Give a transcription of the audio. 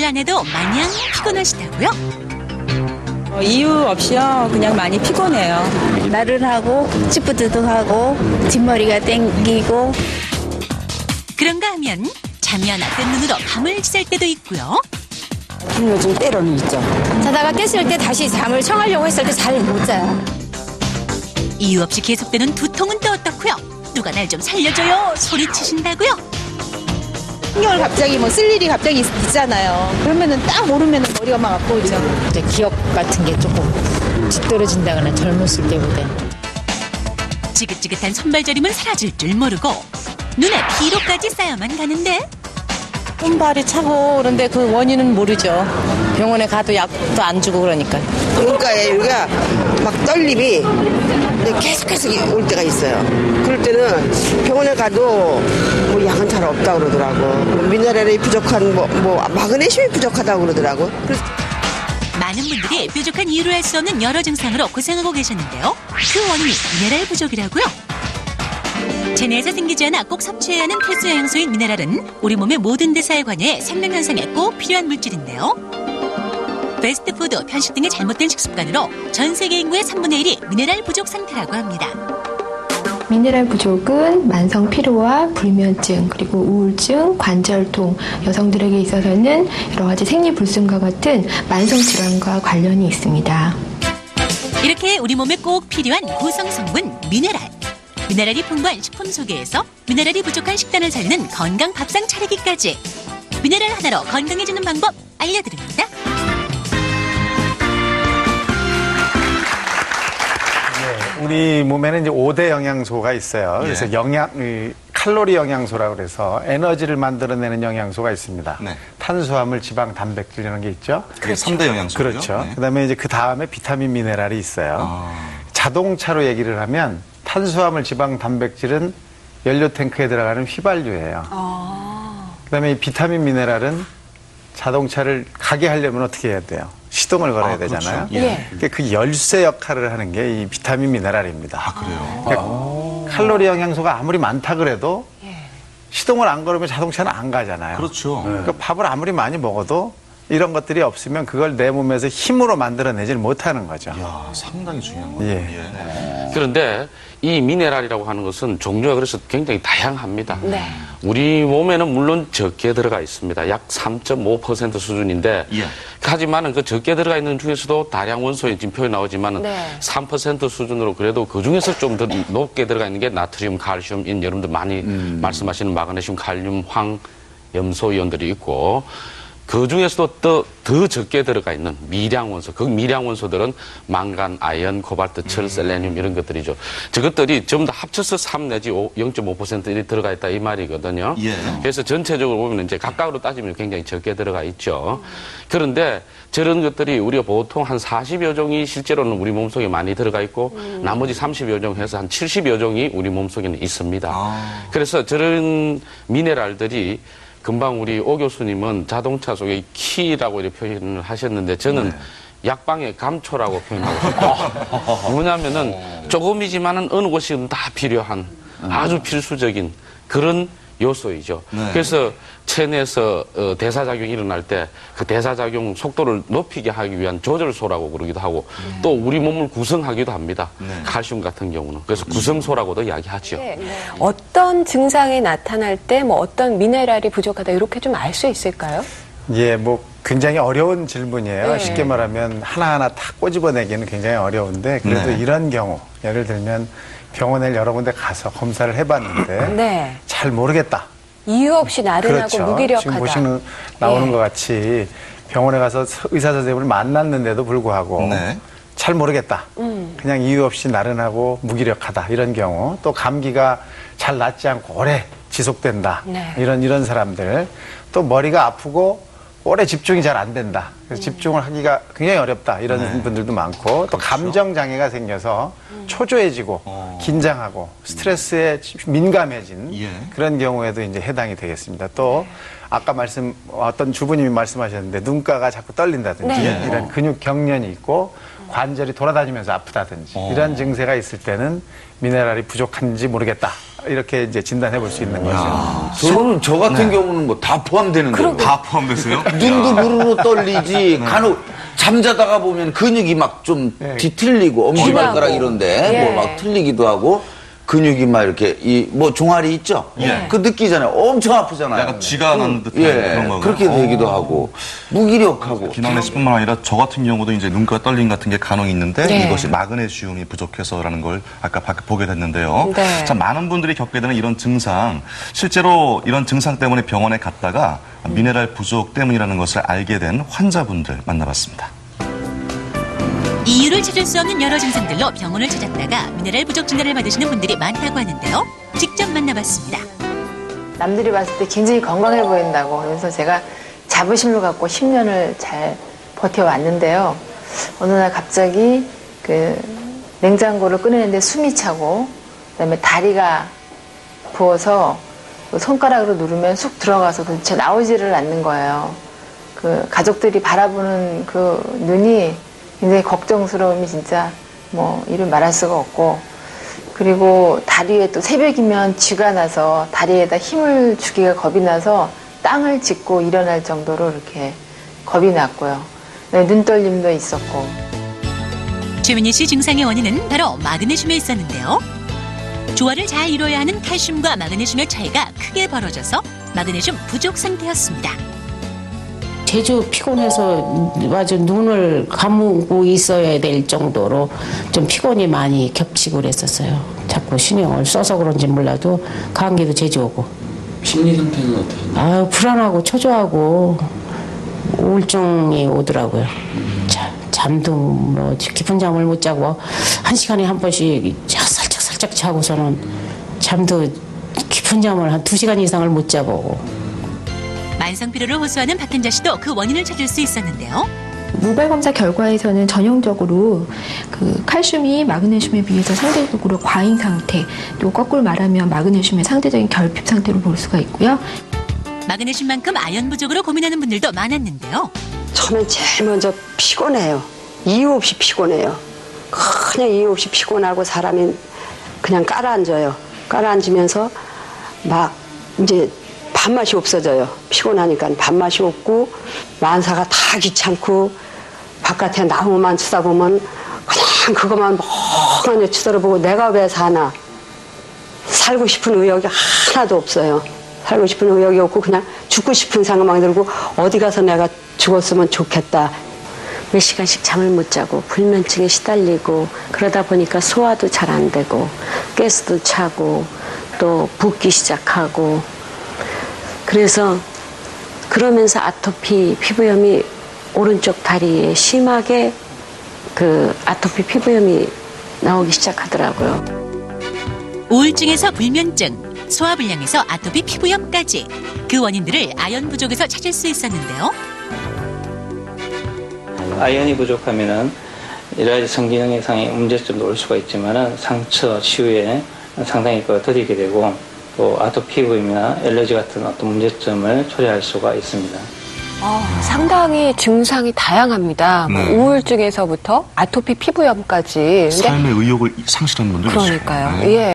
안 해도 마냥 피곤하시다고요? 이유 없이요. 그냥 많이 피곤해요. 나른하고 찌뿌드득하고 뒷머리가 땡기고. 그런가 하면 잠이 안 왔던 눈으로 밤을 샐 때도 있고요. 요즘 때로는 있죠. 자다가 깼을 때 다시 잠을 청하려고 했을 때 잘 못 자요. 이유 없이 계속되는 두통은 또 어떻고요? 누가 날 좀 살려줘요 소리치신다고요? 신경을 갑자기 쓸 일이 갑자기 있잖아요. 그러면은 딱 모르면은 머리가 막 아프죠. 이제 기억 같은 게 조금 뒤떨어진다거나 젊었을 때보다. 지긋지긋한 손발저림은 사라질 줄 모르고 눈에 피로까지 쌓여만 가는데 손발이 차고 그런데 그 원인은 모르죠. 병원에 가도 약도 안 주고 그러니까. 눈가에 여기가 막 떨림이 계속 올 때가 있어요. 그럴 때는 병원에 가도 뭐 약은 잘 없다고 그러더라고. 미네랄이 부족한 마그네슘이 부족하다고 그러더라고. 그래서 많은 분들이 뾰족한 이유를 알 수 없는 여러 증상으로 고생하고 계셨는데요. 그 원인이 미네랄 부족이라고요. 체내에서 생기지 않아 꼭 섭취해야 하는 필수 영양소인 미네랄은 우리 몸의 모든 대사에 관여해 생명 현상에 꼭 필요한 물질인데요. 패스트푸드, 편식 등의 잘못된 식습관으로 전 세계 인구의 3분의 1이 미네랄 부족 상태라고 합니다. 미네랄 부족은 만성 피로와 불면증, 그리고 우울증, 관절통, 여성들에게 있어서는 여러 가지 생리불순과 같은 만성 질환과 관련이 있습니다. 이렇게 우리 몸에 꼭 필요한 구성 성분 미네랄. 미네랄이 풍부한 식품 소개에서 미네랄이 부족한 식단을 살리는 건강 밥상 차리기까지 미네랄 하나로 건강해지는 방법 알려드립니다. 우리 몸에는 이제 5대 영양소가 있어요. 그래서 칼로리 영양소라고 그래서 에너지를 만들어내는 영양소가 있습니다. 네. 탄수화물, 지방, 단백질 이런 게 있죠. 그게 3대 영양소죠. 그렇죠. 네. 그다음에 이제 그 다음에 비타민, 미네랄이 있어요. 자동차로 얘기를 하면 탄수화물, 지방, 단백질은 연료 탱크에 들어가는 휘발유예요. 그다음에 이 비타민, 미네랄은 자동차를 가게 하려면 어떻게 해야 돼요? 시동을 걸어야 되잖아요. 그렇죠. 예. 그러니까 그 열쇠 역할을 하는 게 이 비타민, 미네랄입니다. 그래요? 그러니까 칼로리 영양소가 아무리 많다 그래도 시동을 안 걸으면 자동차는 안 가잖아요. 그렇죠. 그러니까 밥을 아무리 많이 먹어도 이런 것들이 없으면 그걸 내 몸에서 힘으로 만들어내질 못하는 거죠. 이야, 상당히 중요한 거예요. 예. 그런데 이 미네랄이라고 하는 것은 종류가 그래서 굉장히 다양합니다. 네. 우리 몸에는 물론 적게 들어가 있습니다. 약 3.5% 수준인데 예. 하지만은 그 적게 들어가 있는 중에서도 다량 원소에 지금 표현이 나오지만은 네. 3% 수준으로 그래도 그 중에서 좀 더 높게 들어가 있는 게 나트륨, 칼슘, 여러분들 많이 말씀하시는 마그네슘, 칼륨, 황, 염소 이온들이 있고 그 중에서도 더 적게 들어가 있는 미량 원소, 그 미량 원소들은 망간, 아연, 코발트, 철, 셀레늄 이런 것들이죠. 저것들이 전부 다 합쳐서 3 내지 0.5% 들어가 있다 이 말이거든요. 예. 그래서 전체적으로 보면 이제 각각으로 따지면 굉장히 적게 들어가 있죠. 그런데 저런 것들이 우리가 보통 한 40여 종이 실제로는 우리 몸속에 많이 들어가 있고 나머지 30여 종 해서 한 70여 종이 우리 몸속에는 있습니다. 그래서 저런 미네랄들이 금방 우리 오 교수님은 자동차 속의 키라고 이렇게 표현을 하셨는데 저는 약방의 감초라고 표현하고 싶어요. 뭐냐면은 조금이지만은 어느 곳이든 다 필요한 아주 필수적인 그런 요소이죠. 네. 그래서 체내에서 대사작용이 일어날 때 그 대사작용 속도를 높이게 하기 위한 조절소라고 그러기도 하고 또 우리 몸을 구성하기도 합니다. 칼슘 같은 경우는. 그래서 구성소라고도 이야기하죠. 네. 어떤 증상이 나타날 때 뭐 어떤 미네랄이 부족하다 이렇게 좀 알 수 있을까요? 예, 굉장히 어려운 질문이에요. 네. 쉽게 말하면 하나하나 다 꼬집어내기는 굉장히 어려운데 그래도 네. 이런 경우 예를 들면 병원에 여러 군데 가서 검사를 해봤는데 네. 잘 모르겠다. 이유 없이 나른하고 그렇죠. 무기력하다. 지금 보시는 나오는 것 같이 병원에 가서 의사 선생님을 만났는데도 불구하고 네. 잘 모르겠다. 그냥 이유 없이 나른하고 무기력하다. 이런 경우 또 감기가 잘 낫지 않고 오래 지속된다. 네. 이런 사람들 또 머리가 아프고 오래 집중이 잘 안 된다. 그래서 집중을 하기가 굉장히 어렵다. 이런 분들도 많고 또 감정 장애가 생겨서 초조해지고 긴장하고 스트레스에 민감해진 그런 경우에도 이제 해당이 되겠습니다. 또 아까 어떤 주부님이 말씀하셨는데 눈가가 자꾸 떨린다든지 이런 근육 경련이 있고 관절이 돌아다니면서 아프다든지 이런 증세가 있을 때는 미네랄이 부족한지 모르겠다. 이렇게 이제 진단해 볼 수 있는 거죠. 저는 저 같은 경우는 뭐 다 포함되는 거예요. 다 포함됐어요? 눈도 무르르 떨리지. 간혹 잠자다가 보면 근육이 막 좀 뒤틀리고 엄지발가락 이런데 뭐 막 틀리기도 하고 근육이 막 이렇게 뭐 종아리 있죠? 그 느끼잖아요. 엄청 아프잖아요. 약간 쥐가 나는 듯한 그런 거고요. 그렇게 되기도 하고 무기력하고. 김학래 씨뿐만 아니라 저 같은 경우도 이제 눈가 떨림 같은 게 간혹 있는데 이것이 마그네슘이 부족해서라는 걸 아까 보게 됐는데요. 자, 많은 분들이 겪게 되는 이런 증상, 실제로 이런 증상 때문에 병원에 갔다가 미네랄 부족 때문이라는 것을 알게 된 환자분들 만나봤습니다. 이유를 찾을 수 없는 여러 증상들로 병원을 찾았다가 미네랄 부족 진단을 받으시는 분들이 많다고 하는데요. 직접 만나봤습니다. 남들이 봤을 때 굉장히 건강해 보인다고 그래서 제가 자부심을 갖고 10년을 잘 버텨왔는데요. 어느 날 갑자기 그 냉장고를 꺼내는데 숨이 차고 그다음에 다리가 부어서 손가락으로 누르면 쑥 들어가서 도대체 나오지를 않는 거예요. 그 가족들이 바라보는 그 눈이 굉장히 걱정스러움이 진짜 뭐 이를 말할 수가 없고 그리고 다리에 또 새벽이면 쥐가 나서 다리에다 힘을 주기가 겁이 나서 땅을 짚고 일어날 정도로 이렇게 겁이 났고요. 눈떨림도 있었고. 최민희 씨 증상의 원인은 바로 마그네슘에 있었는데요. 조화를 잘 이뤄야 하는 칼슘과 마그네슘의 차이가 크게 벌어져서 마그네슘 부족 상태였습니다. 제주 피곤해서 아주 눈을 감고 있어야 될 정도로 좀 피곤이 많이 겹치고 그랬었어요. 자꾸 신경을 써서 그런지 몰라도 감기도 제주 오고. 심리 상태는 어때요? 불안하고 초조하고 우울증이 오더라고요. 잠도 뭐 깊은 잠을 못 자고 1시간에 한 번씩 살짝 자고서는 잠도 깊은 잠을 한 2시간 이상을 못 자고. 만성 피로를 호소하는 박현자 씨도 그 원인을 찾을 수 있었는데요. 모발 검사 결과에서는 전형적으로 그 칼슘이 마그네슘에 비해서 상대적으로 과잉 상태, 또 거꾸로 말하면 마그네슘의 상대적인 결핍 상태로 볼 수가 있고요. 마그네슘만큼 아연 부족으로 고민하는 분들도 많았는데요. 처음엔 제일 먼저 피곤해요. 이유 없이 피곤해요. 그냥 이유 없이 피곤하고 사람이 그냥 깔아앉아요. 깔아앉으면서 막 이제 밥맛이 없어져요. 피곤하니까 밥맛이 없고 만사가 다 귀찮고 바깥에 나무만 쳐다보면 그냥 그것만 멍하니 쳐다보고 내가 왜 사나. 살고 싶은 의욕이 하나도 없어요. 살고 싶은 의욕이 없고 그냥 죽고 싶은 생각만 들고 어디 가서 내가 죽었으면 좋겠다. 몇 시간씩 잠을 못 자고 불면증에 시달리고 그러다 보니까 소화도 잘 안 되고 가스도 차고 또 붓기 시작하고 그래서 그러면서 아토피 피부염이 오른쪽 다리에 심하게 그 아토피 피부염이 나오기 시작하더라고요. 우울증에서 불면증, 소화불량에서 아토피 피부염까지 그 원인들을 아연 부족에서 찾을 수 있었는데요. 아연이 부족하면은 여러 가지 성기능 이상의 문제점도 올 수가 있지만은 상처 치유에 상당히 더디게 되고 또 아토피 피부염이나 알레르기 같은 어떤 문제점을 초래할 수가 있습니다. 상당히 증상이 다양합니다. 뭐 우울증에서부터 아토피 피부염까지. 삶의 의욕을 상실하는 분들이 있어요. 그러니까요. 예.